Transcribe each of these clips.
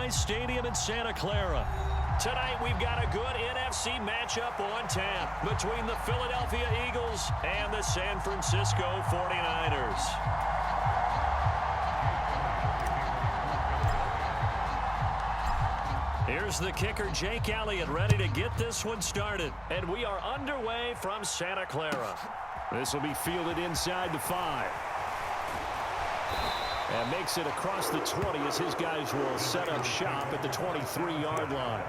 Levi's Stadium in Santa Clara. Tonight, we've got a good NFC matchup on tap between the Philadelphia Eagles and the San Francisco 49ers. Here's the kicker, Jake Elliott, ready to get this one started. And we are underway from Santa Clara. This will be fielded inside the 5. And makes it across the 20 as his guys will set up shop at the 23-yard line.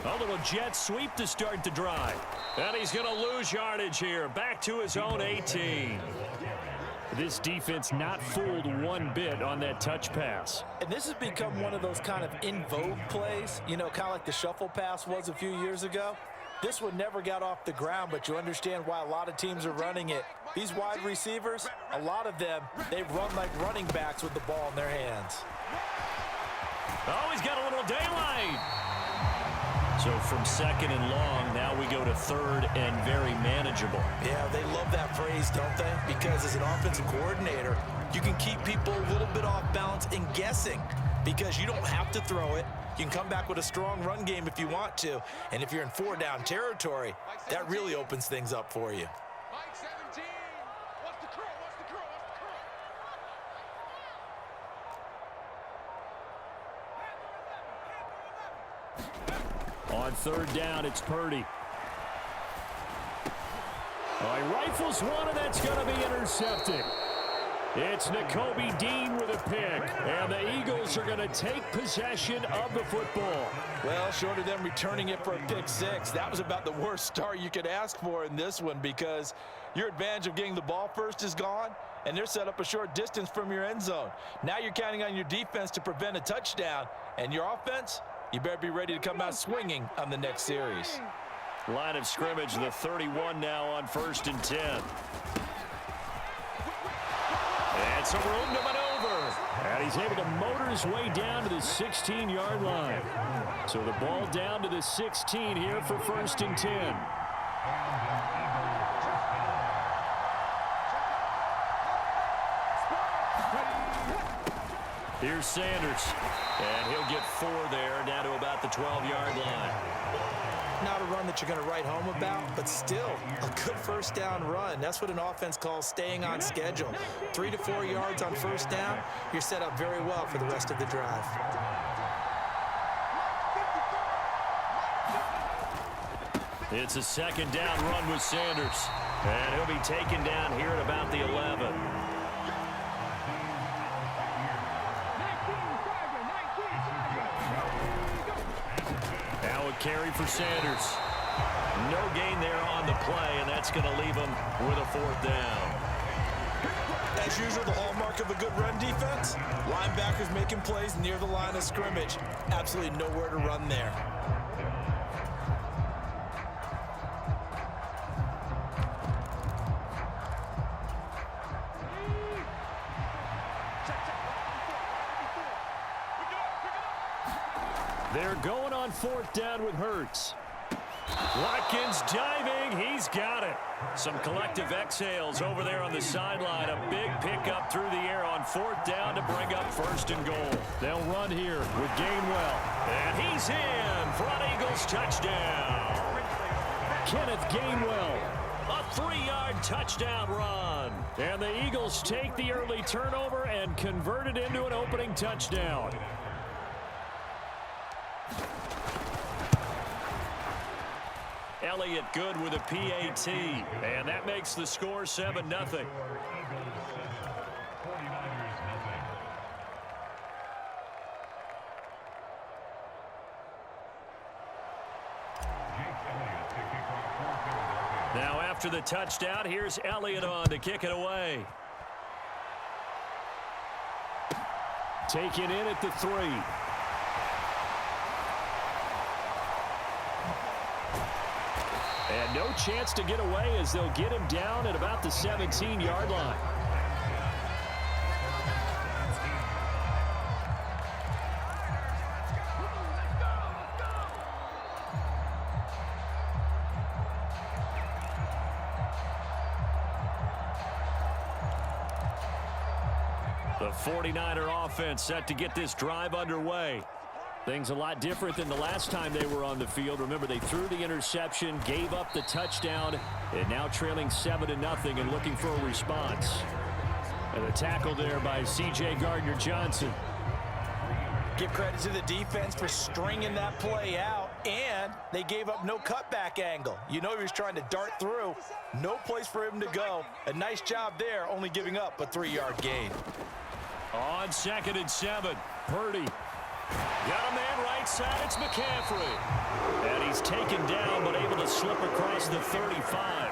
A little jet sweep to start the drive. And he's going to lose yardage here. Back to his own 18. This defense not fooled one bit on that touch pass. And this has become one of those kind of in vogue plays, you know, kind of like the shuffle pass was a few years ago. This one never got off the ground, but you understand why a lot of teams are running it. These wide receivers, a lot of them, they run like running backs with the ball in their hands. Oh, he's got a little daylight. So from second and long, now we go to third and very manageable. Yeah, they love that phrase, don't they? Because as an offensive coordinator, you can keep people a little bit off balance and guessing because you don't have to throw it. You can come back with a strong run game if you want to. And if you're in 4-down territory, that really opens things up for you. On third down, it's Purdy. Oh, he rifles one, and that's going to be intercepted. It's Nakobe Dean with a pick, and the Eagles are going to take possession of the football. Well, short of them returning it for a pick 6, that was about the worst start you could ask for in this one because your advantage of getting the ball first is gone, and they're set up a short distance from your end zone. Now you're counting on your defense to prevent a touchdown, and your offense, you better be ready to come out swinging on the next series. Line of scrimmage, the 31 now on 1st and 10. And some room to maneuver. And he's able to motor his way down to the 16-yard line. So the ball down to the 16 here for 1st and 10. Here's Sanders. And he'll get 4 there, down to about the 12-yard line. Not a run that you're going to write home about, but still a good first down run. That's what an offense calls staying on schedule. 3 to 4 yards on first down, you're set up very well for the rest of the drive. It's a 2nd down run with Sanders. And he'll be taken down here at about the 11. Carry for Sanders. No gain there on the play, and that's going to leave him with a 4th down. As usual, the hallmark of a good run defense, linebackers making plays near the line of scrimmage. Absolutely nowhere to run there. They're going on 4th down with Hurts. Watkins diving. He's got it. Some collective exhales over there on the sideline. A big pickup through the air on 4th down to bring up 1st and goal. They'll run here with Gainwell. And he's in for an Eagles touchdown. Kenneth Gainwell. A 3-yard touchdown run. And the Eagles take the early turnover and convert it into an opening touchdown. Elliott good with a PAT, and that makes the score 7-0. Now after the touchdown, here's Elliott on to kick it away. Taken in at the 3. And no chance to get away as they'll get him down at about the 17-yard line. The 49er offense set to get this drive underway. Things a lot different than the last time they were on the field. Remember, they threw the interception, gave up the touchdown, and now trailing 7-0 and looking for a response. And a tackle there by C.J. Gardner-Johnson. Give credit to the defense for stringing that play out, and they gave up no cutback angle. You know he was trying to dart through. No place for him to go. A nice job there, only giving up a 3-yard gain. On 2nd and 7, Purdy. Got a man right side, it's McCaffrey. And he's taken down, but able to slip across the 35.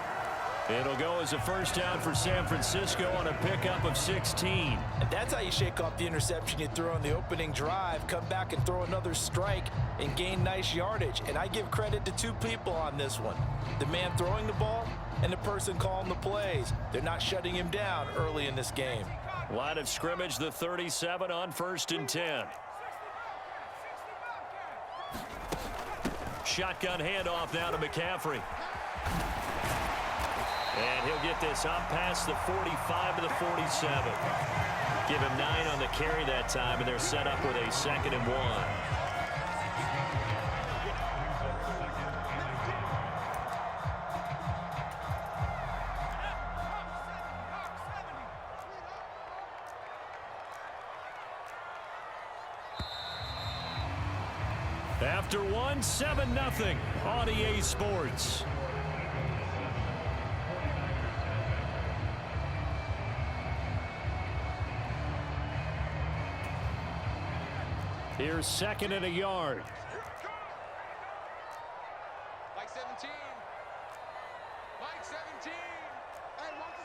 It'll go as a first down for San Francisco on a pickup of 16. And that's how you shake off the interception you threw on the opening drive, come back and throw another strike and gain nice yardage. And I give credit to two people on this one. The man throwing the ball and the person calling the plays. They're not shutting him down early in this game. Line of scrimmage, the 37 on 1st and 10. Shotgun handoff now to McCaffrey. And he'll get this up past the 45 to the 47. Give him 9 on the carry that time, and they're set up with a 2nd and 1. After 1, 7-0 on EA Sports. Here's 2nd and a yard. Mike 17. Mike 17. And watch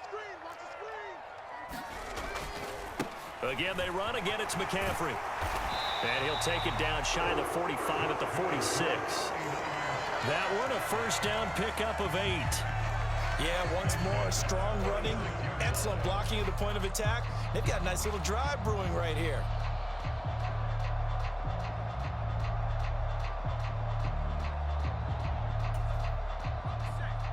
the screen. Again, they run. Again, it's McCaffrey. And he'll take it down shy of the 45 at the 46. That one, a first down pickup of 8. Yeah, once more, strong running, excellent blocking at the point of attack. They've got a nice little drive brewing right here.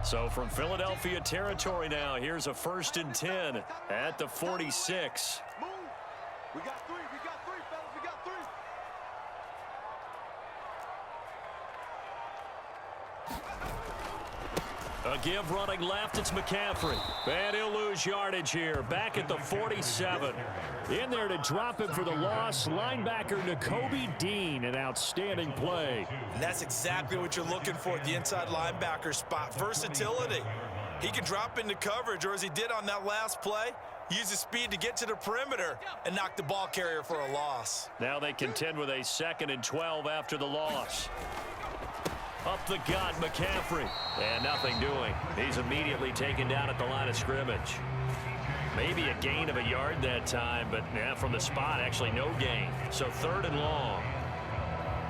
So from Philadelphia territory now, here's a 1st and 10 at the 46. Move. We got 3. We got 3, fellas. We got 3. A give running left, it's McCaffrey. And he'll lose yardage here. Back at the 47. In there to drop him for the loss, linebacker Nakobe Dean. An outstanding play. And that's exactly what you're looking for at the inside linebacker spot. Versatility. He can drop into coverage, or as he did on that last play, use his speed to get to the perimeter and knock the ball carrier for a loss. Now they contend with a 2nd and 12 after the loss. Up the gut, McCaffrey. And nothing doing. He's immediately taken down at the line of scrimmage. Maybe a gain of a yard that time, but yeah, from the spot, actually no gain. So 3rd and long.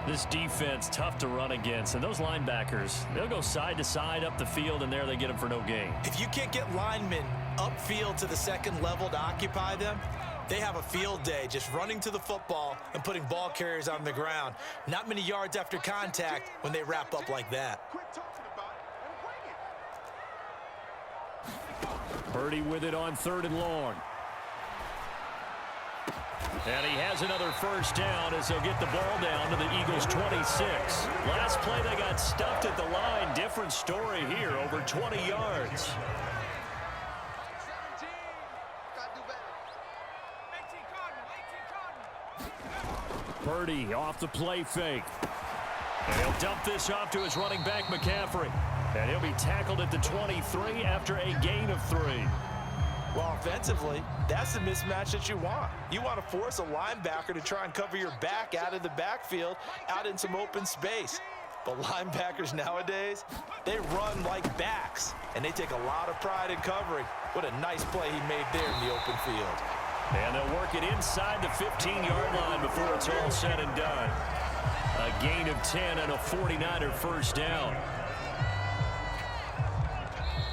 This defense, tough to run against. And those linebackers, they'll go side to side up the field, and there they get them for no gain. If you can't get linemen upfield to the 2nd level to occupy them, they have a field day just running to the football and putting ball carriers on the ground. Not many yards after contact when they wrap up like that. Quit talking about it and bring it. Purdy with it on 3rd and long. And he has another first down as they'll get the ball down to the Eagles' 26. Last play they got stuffed at the line. Different story here, over 20 yards. Purdy off the play fake. And he'll dump this off to his running back, McCaffrey. And he'll be tackled at the 23 after a gain of 3. Well, offensively, that's the mismatch that you want. You want to force a linebacker to try and cover your back out of the backfield, out in some open space. But linebackers nowadays, they run like backs, and they take a lot of pride in covering. What a nice play he made there in the open field. And they'll work it inside the 15-yard line before it's all said and done. A gain of 10 and a 49er first down.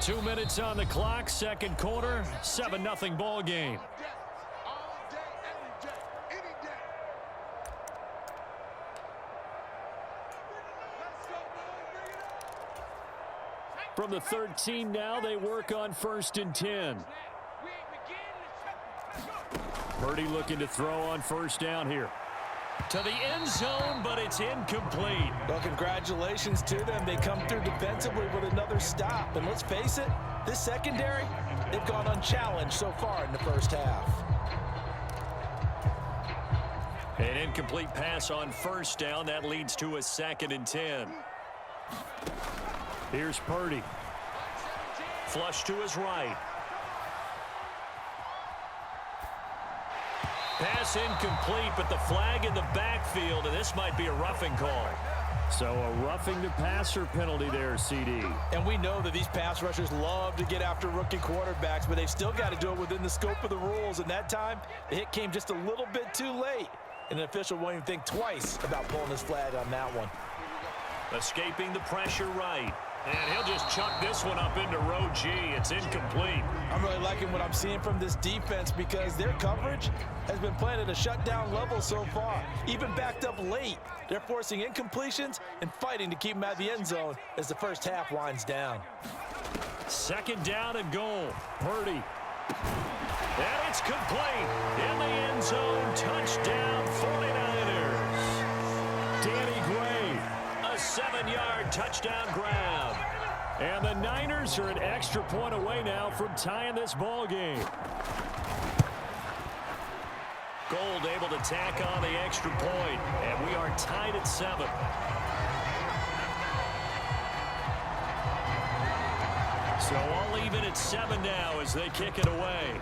2 minutes on the clock, 2nd quarter, 7-0 ball game. All day, every day, any day. Let's go, boys. Bring it up. From the 13 now, they work on 1st and 10. We ain't beginning to Purdy looking to throw on first down here. To the end zone, but it's incomplete. Well, congratulations to them. They come through defensively with another stop. And let's face it, this secondary, they've gone unchallenged so far in the first half. An incomplete pass on first down. That leads to a 2nd and 10. Here's Purdy. Flush to his right. Pass incomplete, but the flag in the backfield, and this might be a roughing call. So a roughing the passer penalty there, CD. And we know that these pass rushers love to get after rookie quarterbacks, but they've still got to do it within the scope of the rules. And that time, the hit came just a little bit too late. And an official won't even think twice about pulling his flag on that one. Escaping the pressure right. And he'll just chuck this one up into row G. It's incomplete. I'm really liking what I'm seeing from this defense because their coverage has been playing at a shutdown level so far. Even backed up late, they're forcing incompletions and fighting to keep them out of the end zone as the first half winds down. 2nd down and goal. Purdy. And it's complete. In the end zone. Touchdown 49ers. Danny Gray. A 7-yard touchdown grab. And the Niners are an extra point away now from tying this ball game. Gold able to tack on the extra point, and we are tied at 7. So all even at 7 now as they kick it away.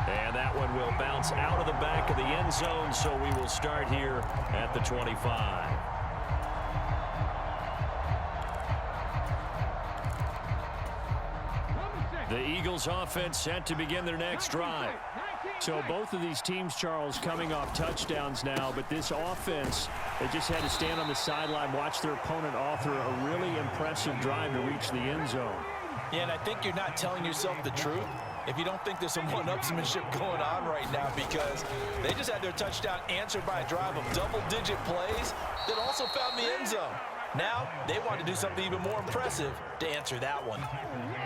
And that one will bounce out of the back of the end zone, so we will start here at the 25. The Eagles offense set to begin their next drive. So both of these teams, Charles, coming off touchdowns now, but this offense, they just had to stand on the sideline, watch their opponent author a really impressive drive to reach the end zone. Yeah, and I think you're not telling yourself the truth if you don't think there's some one-upsmanship going on right now, because they just had their touchdown answered by a drive of double-digit plays that also found the end zone. Now they want to do something even more impressive to answer that one.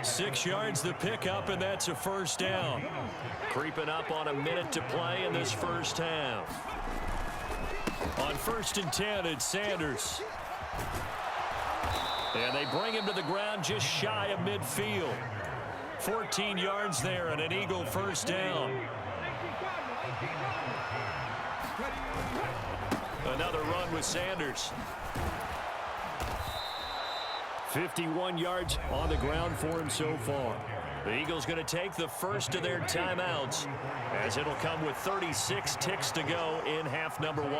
6 yards the pickup, and that's a first down. Creeping up on a minute to play in this first half. On 1st and 10, it's Sanders. And they bring him to the ground just shy of midfield. 14 yards there and an Eagle first down. Another run with Sanders. 51 yards on the ground for him so far. The Eagles going to take the first of their timeouts as it'll come with 36 ticks to go in half number 1.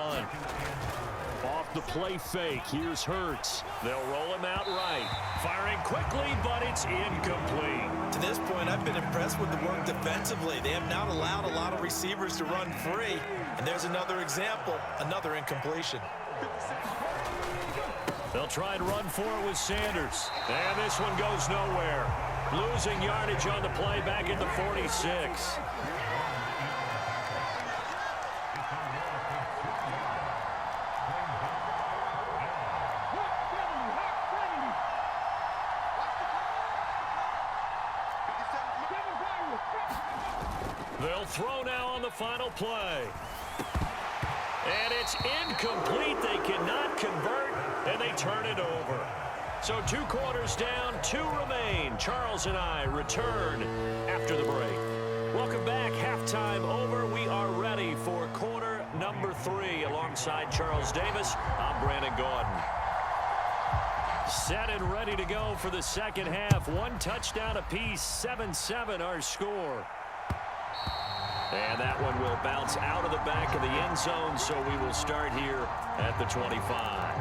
Off the play fake, here's Hurts. They'll roll him out right. Firing quickly, but it's incomplete. To this point, I've been impressed with the work defensively. They have not allowed a lot of receivers to run free. And there's another example, another incompletion. They'll try and run for it with Sanders. And this one goes nowhere. Losing yardage on the play back at the 46. They'll throw now on the final play. And it's incomplete. They cannot convert, and they turn it over. So 2 quarters down, 2 remain. Charles and I return after the break. Welcome back. Halftime over. We are ready for quarter number 3. Alongside Charles Davis, I'm Brandon Gordon. Set and ready to go for the second half. 1 touchdown apiece, 7-7 our score. And that one will bounce out of the back of the end zone, so we will start here at the 25.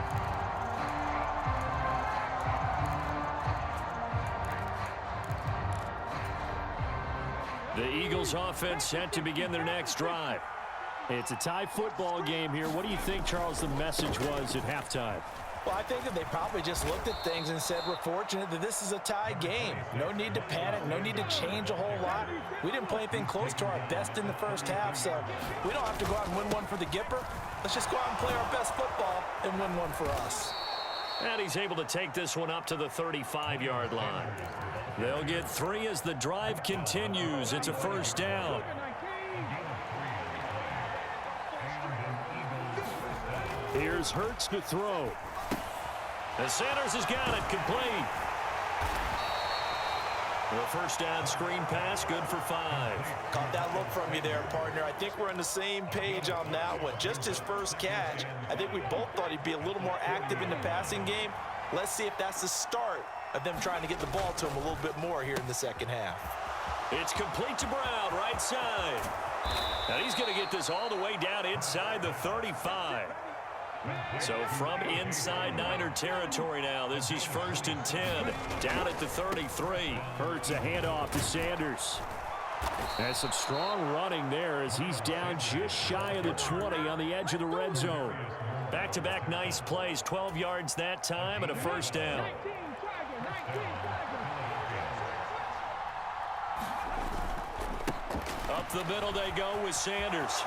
The Eagles offense set to begin their next drive. It's a tie football game here. What do you think, Charles, the message was at halftime? Well, I think that they probably just looked at things and said, we're fortunate that this is a tie game. No need to panic, no need to change a whole lot. We didn't play anything close to our best in the first half, so we don't have to go out and win one for the Gipper. Let's just go out and play our best football and win one for us. And he's able to take this one up to the 35-yard line. They'll get 3 as the drive continues. It's a first down. Here's Hurts to throw. And Sanders has got it complete. The first down screen pass, good for 5. Caught that look from you there, partner. I think we're on the same page on that one. Just his first catch. I think we both thought he'd be a little more active in the passing game. Let's see if that's the start of them trying to get the ball to him a little bit more here in the second half. It's complete to Brown, right side. And he's going to get this all the way down inside the 35. So from inside Niner territory now, this is 1st and 10, down at the 33. Hurts a handoff to Sanders. And some strong running there as he's down just shy of the 20 on the edge of the red zone. Back-to-back nice plays, 12 yards that time and a first down. Up the middle they go with Sanders.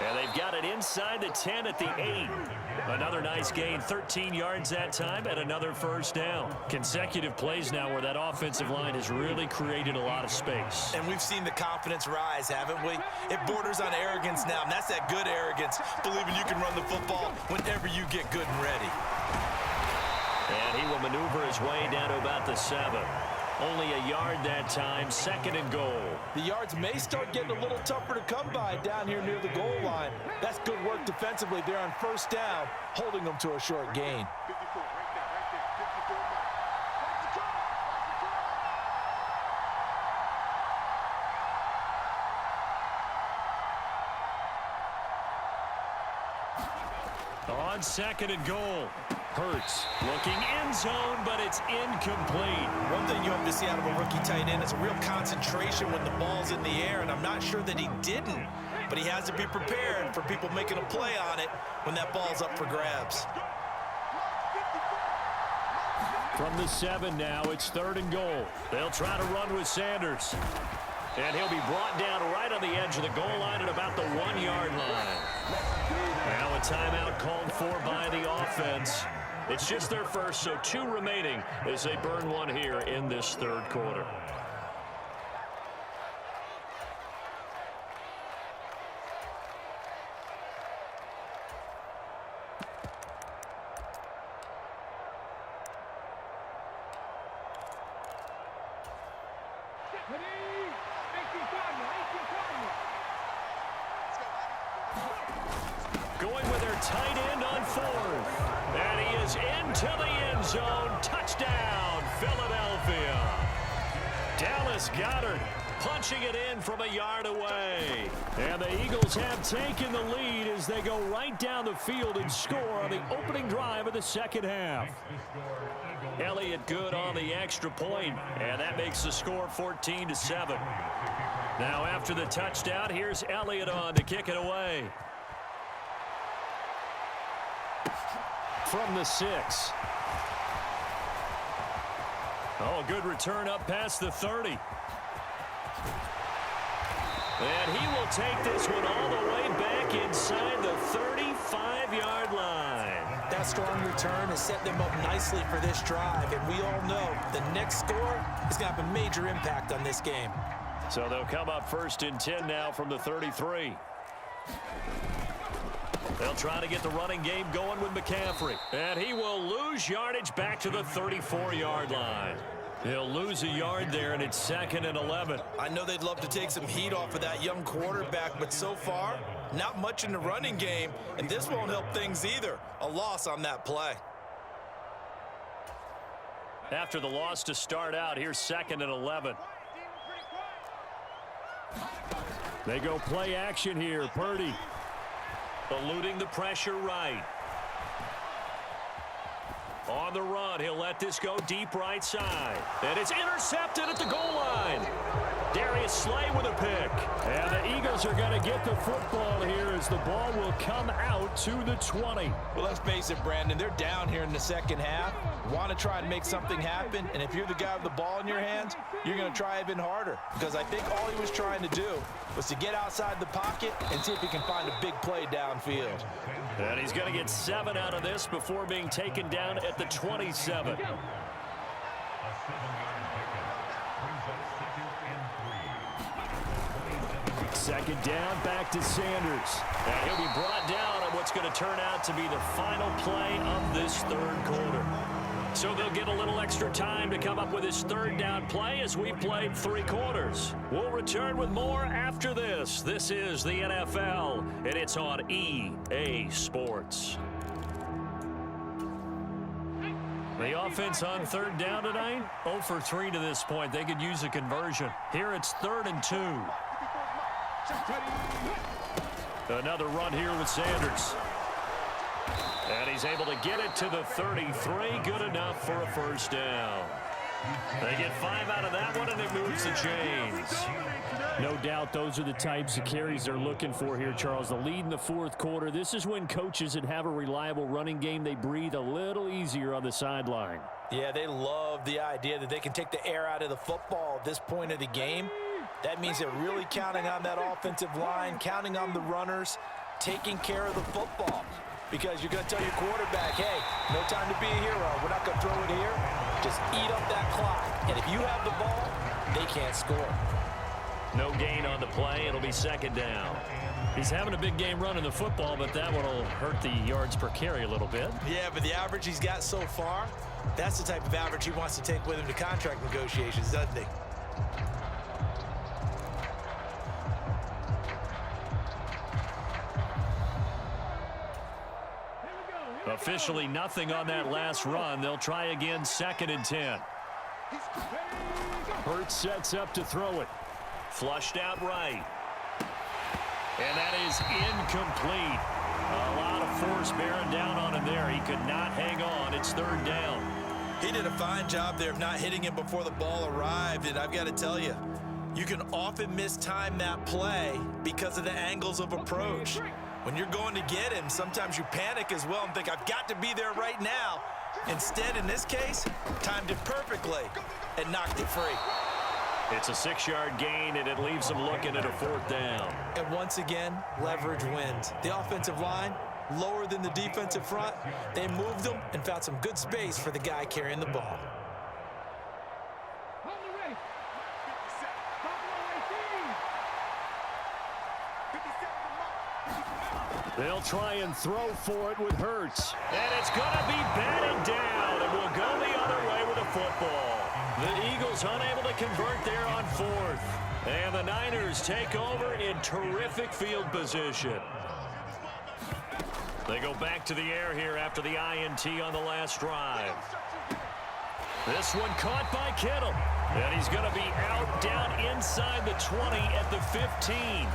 And they've got it inside the 10 at the 8. Another nice gain, 13 yards that time, and another first down. Consecutive plays now where that offensive line has really created a lot of space. And we've seen the confidence rise, haven't we? It borders on arrogance now, and that's that good arrogance, believing you can run the football whenever you get good and ready. And he will maneuver his way down to about the 7. Only a yard that time, 2nd and goal. The yards may start getting a little tougher to come by down here near the goal line. That's good work defensively there on first down, holding them to a short gain. 54, right there, 54. On 2nd and goal. Hurts looking end zone, but it's incomplete. One thing you hope to see out of a rookie tight end is a real concentration when the ball's in the air, and I'm not sure that he didn't, but he has to be prepared for people making a play on it when that ball's up for grabs. From the 7 now, it's 3rd and goal. They'll try to run with Sanders. And he'll be brought down right on the edge of the goal line at about the 1-yard line. Now a timeout called for by the offense. It's just their first, so 2 remaining as they burn one here in this 3rd quarter. Going with their tight end on 4th. And he is into the end zone. Touchdown, Philadelphia. Dallas Goedert punching it in from a yard away. And the Eagles have taken the lead as they go right down the field and score on the opening drive of the second half. Elliott good on the extra point, and that makes the score 14-7. Now after the touchdown, here's Elliott on to kick it away. From the 6. Oh, good return up past the 30. And he will take this one all the way back inside the 35-yard line. That strong return has set them up nicely for this drive, and we all know the next score is going to have a major impact on this game. So they'll come up 1st and 10 now from the 33. They'll try to get the running game going with McCaffrey. And he will lose yardage back to the 34-yard line. He'll lose a yard there, and it's 2nd and 11. I know they'd love to take some heat off of that young quarterback, but so far, not much in the running game, and this won't help things either. A loss on that play. After the loss to start out, here's 2nd and 11. They go play action here. Purdy eluding the pressure right. On the run, he'll let this go deep right side. And it's intercepted at the goal line. Darius Slay with a pick. And the Eagles are going to get the football here as the ball will come out to the 20. Well, let's face it, Brandon. They're down here in the second half. Want to try and make something happen. And if you're the guy with the ball in your hands, you're going to try even harder. Because I think all he was trying to do was to get outside the pocket and see if he can find a big play downfield. And he's going to get 7 out of this before being taken down at the 27. Second down, back to Sanders. And he'll be brought down on what's going to turn out to be the final play of this third quarter. So they'll get a little extra time to come up with his third down play as we played 3 quarters. We'll return with more after this. This is the NFL, and it's on EA Sports. The offense on third down tonight, 0 for 3 to this point. They could use a conversion. Here it's 3rd and 2. Another run here with Sanders. And he's able to get it to the 33. Good enough for a first down. They get 5 out of that one, and it moves the chains. No doubt those are the types of carries they're looking for here, Charles. The lead in the fourth quarter. This is when coaches that have a reliable running game, they breathe a little easier on the sideline. Yeah, they love the idea that they can take the air out of the football at this point of the game. That means they're really counting on that offensive line, counting on the runners, taking care of the football. Because you're going to tell your quarterback, hey, no time to be a hero. We're not going to throw it here. Just eat up that clock. And if you have the ball, they can't score. No gain on the play. It'll be second down. He's having a big game running the football, but that one will hurt the yards per carry a little bit. Yeah, but the average he's got so far, that's the type of average he wants to take with him to contract negotiations, doesn't he? Officially nothing on that last run. They'll try again, 2nd and 10. Hurts sets up to throw it. Flushed out right. And that is incomplete. A lot of force bearing down on him there. He could not hang on. It's 3rd down. He did a fine job there of not hitting him before the ball arrived. And I've got to tell you, you can often mistime that play because of the angles of approach. When you're going to get him, sometimes you panic as well and think, I've got to be there right now. Instead, in this case, timed it perfectly and knocked it free. It's a 6-yard gain, and it leaves them looking at a 4th down. And once again, leverage wins. The offensive line, lower than the defensive front. They moved them and found some good space for the guy carrying the ball. They'll try and throw for it with Hurts. And it's going to be batted down, and we'll go the other way with the football. The Eagles unable to convert there on 4th. And the Niners take over in terrific field position. They go back to the air here after the INT on the last drive. This one caught by Kittle. And he's going to be out down inside the 20 at the 15.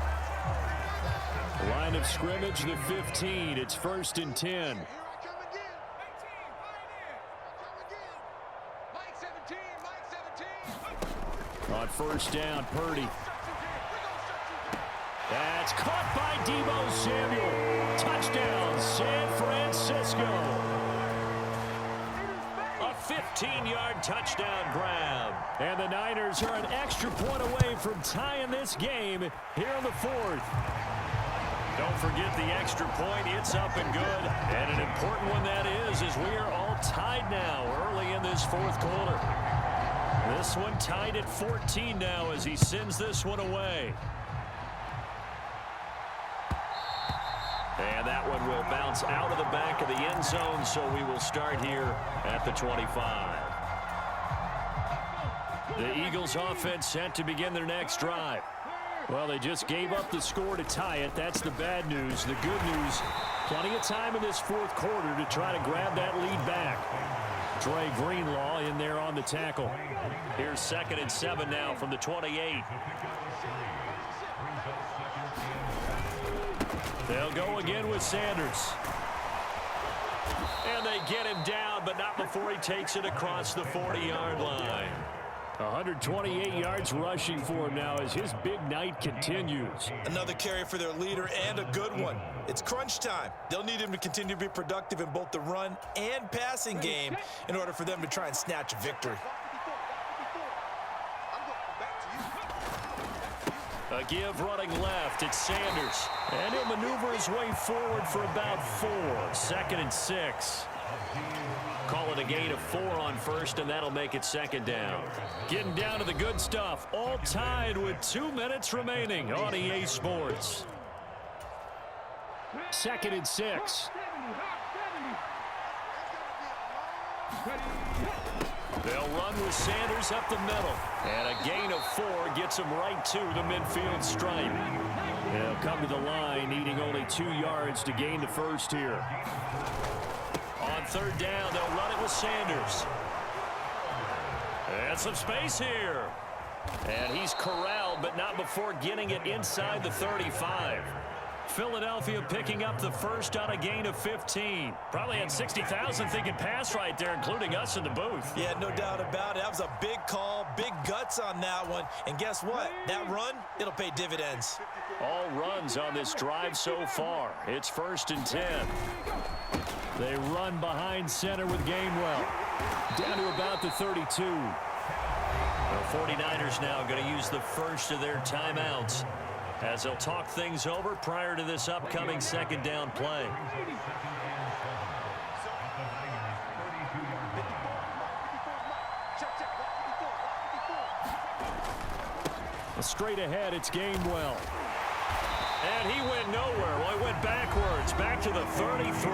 Line of scrimmage, the 15. It's 1st and 10. On 1st down, Purdy. That's caught by Deebo Samuel. Touchdown, San Francisco. A 15-yard touchdown grab. And the Niners are an extra point away from tying this game here in the 4th. Don't forget the extra point. It's up and good. And an important one that is, as we are all tied now early in this 4th quarter. This one tied at 14 now as he sends this one away. And that one will bounce out of the back of the end zone, so we will start here at the 25. The Eagles offense set to begin their next drive. Well, they just gave up the score to tie it. That's the bad news. The good news, plenty of time in this 4th quarter to try to grab that lead back. Dre Greenlaw in there on the tackle. Here's 2nd and 7 now from the 28. They'll go again with Sanders. And they get him down, but not before he takes it across the 40-yard line. 128 yards rushing for him now as his big night continues. Another carry for their leader and a good one. It's crunch time. They'll need him to continue to be productive in both the run and passing game in order for them to try and snatch a victory. A give running left. It's Sanders. And he'll maneuver his way forward for about 4. 2nd and 6. Call it a gain of 4 on first, and that'll make it second down. Getting down to the good stuff. All tied with 2 minutes remaining on EA Sports. 2nd and 6. They'll run with Sanders up the middle. And a gain of 4 gets them right to the midfield stripe. They'll come to the line, needing only 2 yards to gain the first here. On 3rd down, they'll run it with Sanders. And some space here. And he's corralled, but not before getting it inside the 35. Philadelphia picking up the first on a gain of 15. Probably had 60,000 thinking pass right there, including us in the booth. Yeah, no doubt about it. That was a big call, big guts on that one. And guess what? That run, it'll pay dividends. All runs on this drive so far. It's 1st and 10. They run behind center with Gainwell. Down to about the 32. The 49ers now going to use the first of their timeouts as they'll talk things over prior to this upcoming 2nd down play. Straight ahead, it's Gainwell. And he went nowhere. Well, he went backwards, back to the 33.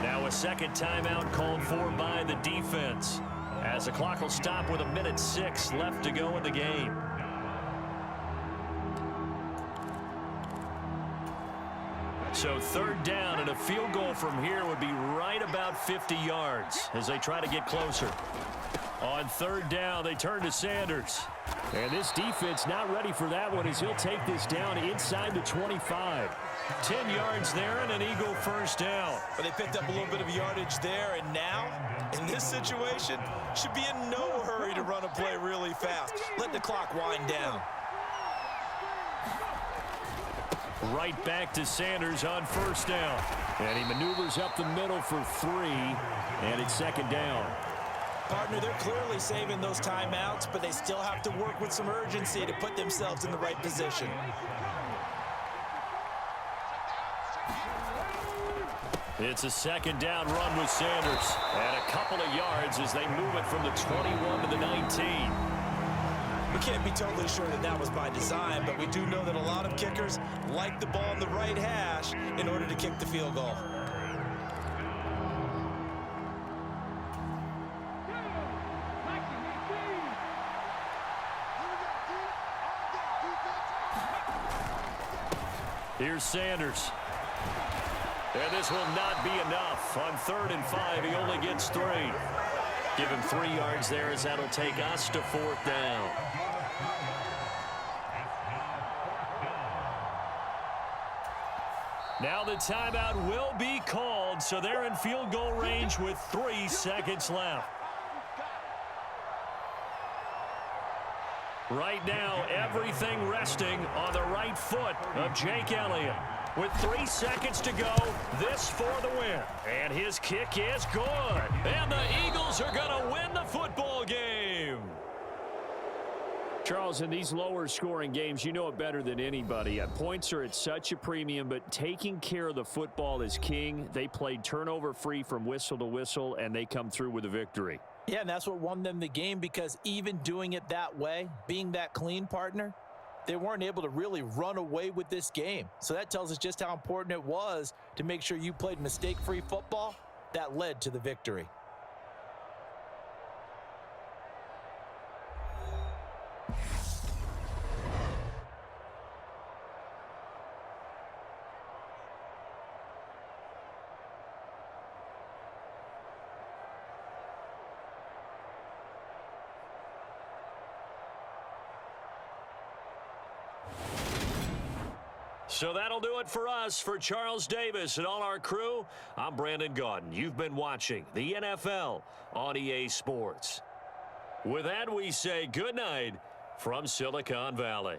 Now a 2nd timeout called for by the defense, as the clock will stop with 1:06 left to go in the game. So 3rd down, and a field goal from here would be right about 50 yards as they try to get closer. On 3rd down, they turn to Sanders. And this defense not ready for that one as he'll take this down inside the 25. 10 yards there and an Eagle first down. But they picked up a little bit of yardage there, and now, in this situation, should be in no hurry to run a play really fast. Let the clock wind down. Right back to Sanders on 1st down. And he maneuvers up the middle for 3, and it's 2nd down. Partner, they're clearly saving those timeouts, but they still have to work with some urgency to put themselves in the right position. It's a 2nd down run with Sanders. And a couple of yards as they move it from the 21 to the 19. We can't be totally sure that that was by design, but we do know that a lot of kickers like the ball in the right hash in order to kick the field goal. Here's Sanders. And this will not be enough. On 3rd and 5, he only gets 3. Give him 3 yards there as that'll take us to 4th down. Now the timeout will be called, so they're in field goal range with 3 seconds left. Right now, everything resting on the right foot of Jake Elliott. With 3 seconds to go, this for the win. And his kick is good. And the Eagles are going to win the football game. Charles, in these lower scoring games, you know it better than anybody. Points are at such a premium, but taking care of the football is king. They played turnover free from whistle to whistle, and they come through with a victory. Yeah, and that's what won them the game, because even doing it that way, being that clean, partner, they weren't able to really run away with this game. So that tells us just how important it was to make sure you played mistake-free football. That led to the victory. So that'll do it for us. For Charles Davis and all our crew, I'm Brandon Gaudin. You've been watching the NFL on EA Sports. With that, we say good night from Silicon Valley.